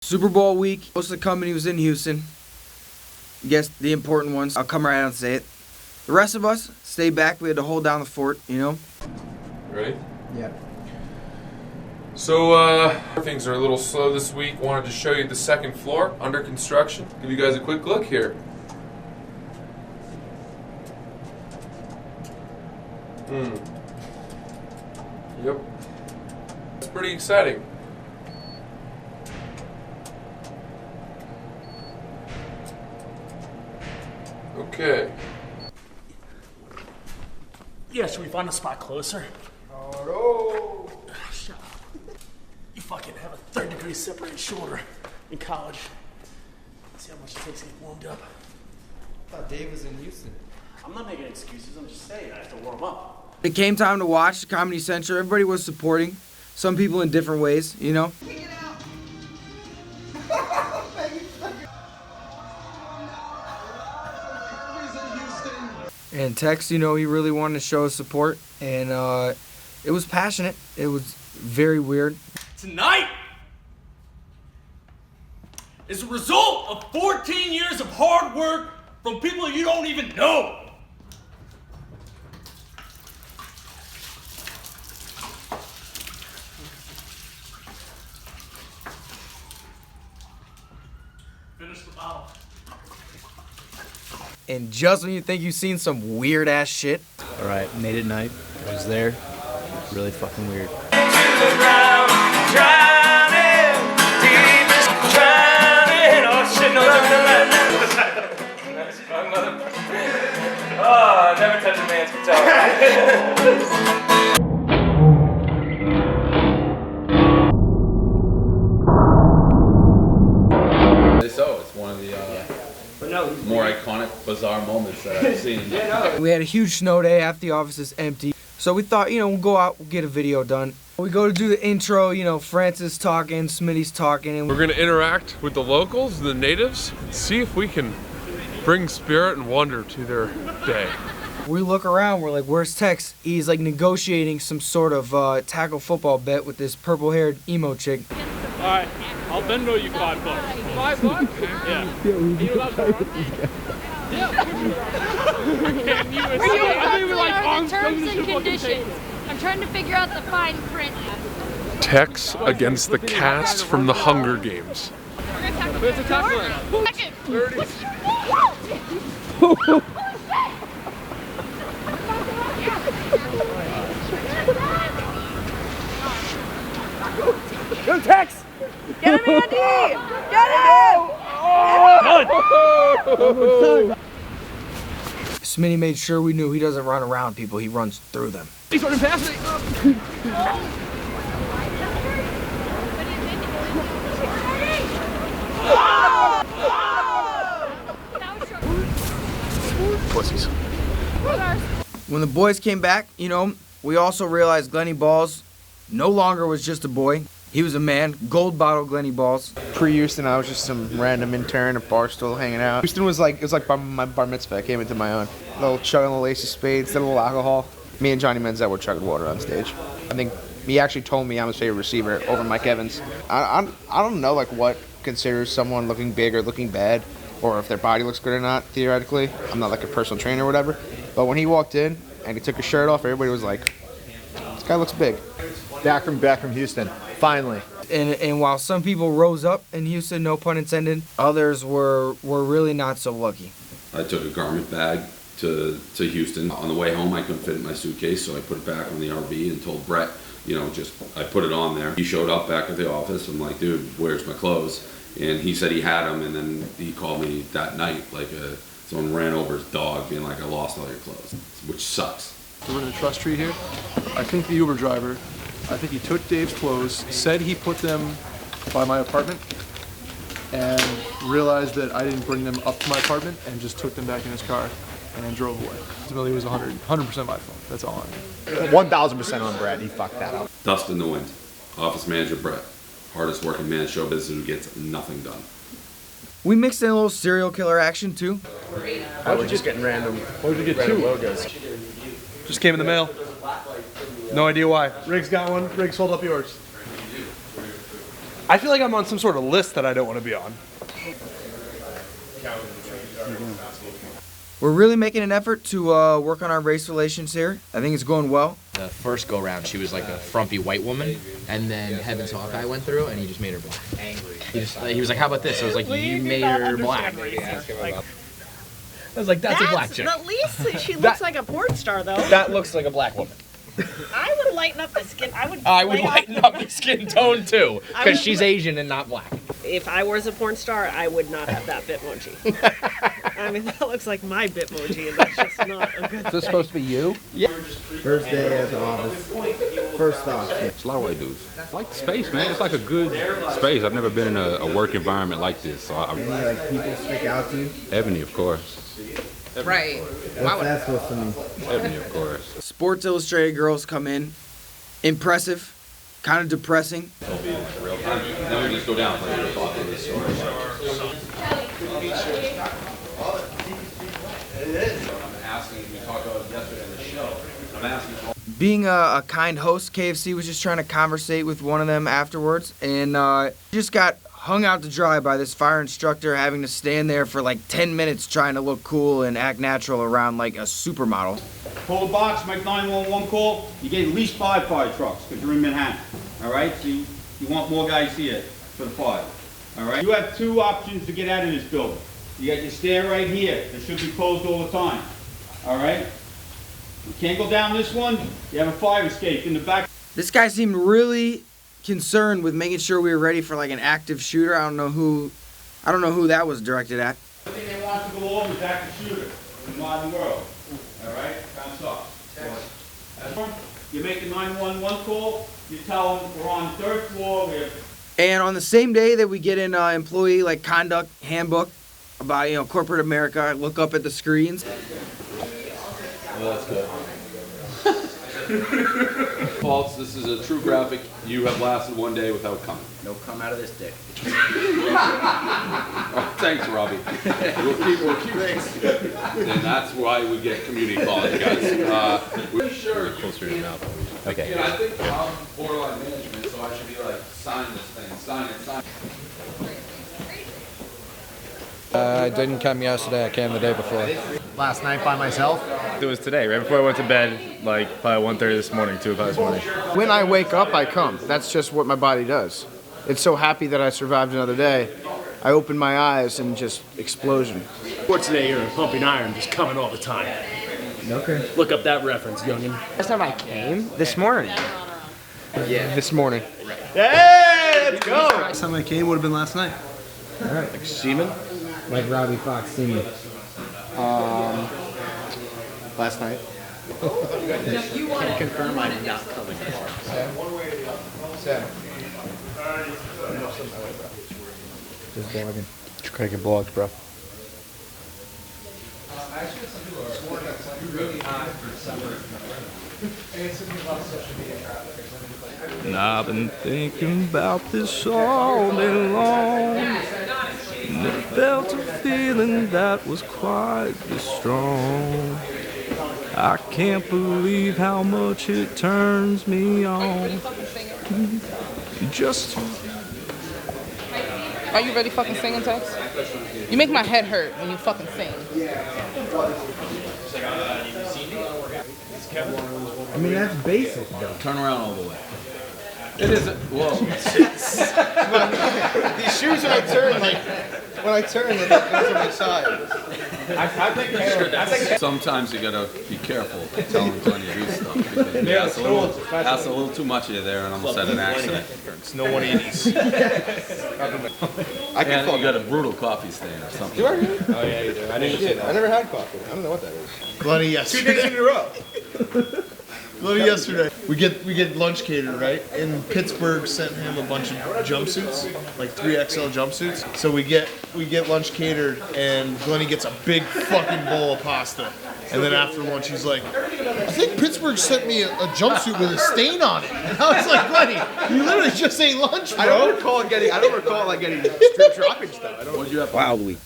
Super Bowl week. Most of the company was in Houston. Guess the important ones. I'll come right out and say it. The rest of us stayed back. We had to hold down the fort, you know? Ready? Yeah. So, things are a little slow this week. Wanted to show you the second floor under construction. Give you guys a quick look here. Yep. It's pretty exciting. Okay. Yeah, should we find a spot closer? Hardo! Shut up. You fucking have a 3rd-degree separated shoulder in college. See how much it takes to get warmed up. I thought Dave was in Houston. I'm not making excuses, I'm just saying I have to warm up. It came time to watch the Comedy Central. Everybody was supporting. Some people in different ways, you know? And Tex, you know, he really wanted to show his support, and it was passionate. It was very weird. Tonight is a result of 14 years of hard work from people you don't even know. Finish the bottle. And just when you think you've seen some weird ass shit. All right, made it night. I was there. Really fucking weird. Oh, never touch a man's guitar. So it's one of the more iconic, bizarre moments that I've seen. We had a huge snow day. Half the office is empty. So we thought, you know, we'll go out, we'll get a video done. We go to do the intro, you know, Francis talking, Smitty's talking. And We're going to interact with the locals, the natives, see if we can bring spirit and wonder to their day. we look around, we're like, where's Tex? He's like negotiating some sort of tackle football bet with this purple-haired emo chick. All right, I'll Venmo you $5. $5? Yeah. You allowed to run? Yeah. Can you? I think we like arms terms and conditions. I'm trying to figure out the fine print. Tex against the cast from the Hunger Games. Where's the tackle? Second. 30. Go Tex! Get him, Andy! Get him! Smitty made sure we knew he doesn't run around people, he runs through them. He's running past me. Pussies. When the boys came back, you know, we also realized Glenny Balls no longer was just a boy. He was a man. Gold bottle Glenny Balls. Pre-Houston, I was just some random intern at Barstool hanging out. Houston was like, it was like my bar mitzvah. I came into my own. Little chugging the lacy spades, did a little alcohol. Me and Johnny Manziel were chugging water on stage. I think he actually told me I'm his favorite receiver over Mike Evans. I don't know like what considers someone looking big or looking bad, or if their body looks good or not, theoretically. I'm not like a personal trainer or whatever. But when he walked in and he took his shirt off, everybody was like, this guy looks big. Back from Houston, finally. And while some people rose up in Houston, no pun intended, others were really not so lucky. I took a garment bag to Houston. On the way home, I couldn't fit it in my suitcase, so I put it back on the RV and told Brett, you know, I put it on there. He showed up back at the office. I'm like, dude, where's my clothes? And he said he had them, and then he called me that night like someone ran over his dog, being like, I lost all your clothes, which sucks. We're in a trust tree here. I think the Uber driver, I think he took Dave's clothes, said he put them by my apartment, and realized that I didn't bring them up to my apartment, and just took them back in his car, and then drove away. Ultimately, it was 100% my fault. That's all I know. 1,000% on Brad. He fucked that up. Dust in the wind. Office manager Brett. Hardest working man in show business who gets nothing done. We mixed in a little serial killer action too. We're just getting random. Why did you get two? Logos. Just came in the mail. No idea why. Riggs got one. Riggs, hold up yours. I feel like I'm on some sort of list that I don't want to be on. We're really making an effort to work on our race relations here. I think it's going well. The first go round, she was like a frumpy white woman, and then Heaven's Hawkeye went through, and he just made her black. Angry. He was like, "How about this?" I was like, "You made her black." I was like, "That's a black chick." At least she looks like a porn star, though. That looks like a black woman. I would lighten up the skin. I would lighten up the skin tone too, because she's Asian and not black. If I was a porn star, I would not have that Bitmoji. I mean, that looks like my Bitmoji, and that's just not a good thing. Is this supposed to be you? Yeah. First day at the office. First thought. It's a lot of white dudes. I like the space, man. It's like a good space. I've never been in a work environment like this. So Any like people stick out to you? Ebony, of course. Right. What's that supposed to mean? Ebony, of course. Sports Illustrated girls come in. Impressive. Kind of depressing. Then we just go down for your thought of this story. I'm asking, we talked about it yesterday on the show. I'm asking. Being a kind host, KFC was just trying to conversate with one of them afterwards, and just got hung out to dry by this fire instructor having to stand there for like 10 minutes trying to look cool and act natural around like a supermodel. Pull the box, make 911 call. You get at least 5 fire trucks because you're in Manhattan. All right, so you want more guys here for the fire. All right. You have 2 options to get out of this building. You got your stair right here. It should be closed all the time. All right. You can't go down this one. You have a fire escape in the back. This guy seemed really concerned with making sure we were ready for like an active shooter. I don't know who that was directed at. I think they want to go along with active shooter in the modern world. All right, kind of sucks. You make a 911 call. You tell them we're on the 3rd floor. And on the same day that we get an employee like conduct handbook about corporate America, I look up at the screens. Well, that's good. False, this is a true graphic. You have lasted 1 day without coming. No cum out of this dick. Oh, thanks, Robbie. We'll keep and that's why we get community college, guys. We're sure closer to your mouth. Okay. I think I'm borderline management, so I should be like, sign this thing, sign it, sign it. I didn't come yesterday, I came the day before. Last night by myself? It was today, right before I went to bed, like probably 1:30 this morning, 2 o'clock this morning. When I wake up, I come. That's just what my body does. It's so happy that I survived another day. I open my eyes and just explosion. Sports today, you're pumping iron, just coming all the time. Okay. Look up that reference, youngin. Last time I came? This morning. Yeah. This morning. Hey, let's go! Last time I came would have been last night. All right. Like semen? Like Robbie Fox semen. Last night. Can confirm I'm not coming. Sam. Just blogging. Just cranking blogs, bro. And I've been thinking about this all day long. And I felt a feeling that was quite strong. I can't believe how much it turns me on. Just Are you really fucking singing, Tex? You make my head hurt when you fucking sing. I mean, that's basic, though. Turn around all the way. It isn't. Whoa. These shoes, when I turn, they go to my side. I think sometimes you gotta be careful telling Glenn to do stuff because he has a little too much of you there and almost had an accident. It's no 180s. And you got a brutal coffee stain or something. Do I really? Oh yeah, you do. I didn't see that. I never had coffee. I don't know what that is. Bloody yesterday. 2 days in a row. Bloody yesterday. We get lunch catered, right? And Pittsburgh sent him a bunch of jumpsuits, like 3XL jumpsuits. So we get lunch catered, and Glennie gets a big fucking bowl of pasta. And then after lunch, he's like, I think Pittsburgh sent me a jumpsuit with a stain on it. And I was like, Glennie, you literally just ate lunch, bro. I don't recall getting strip shopping stuff. What'd you have? Wild week.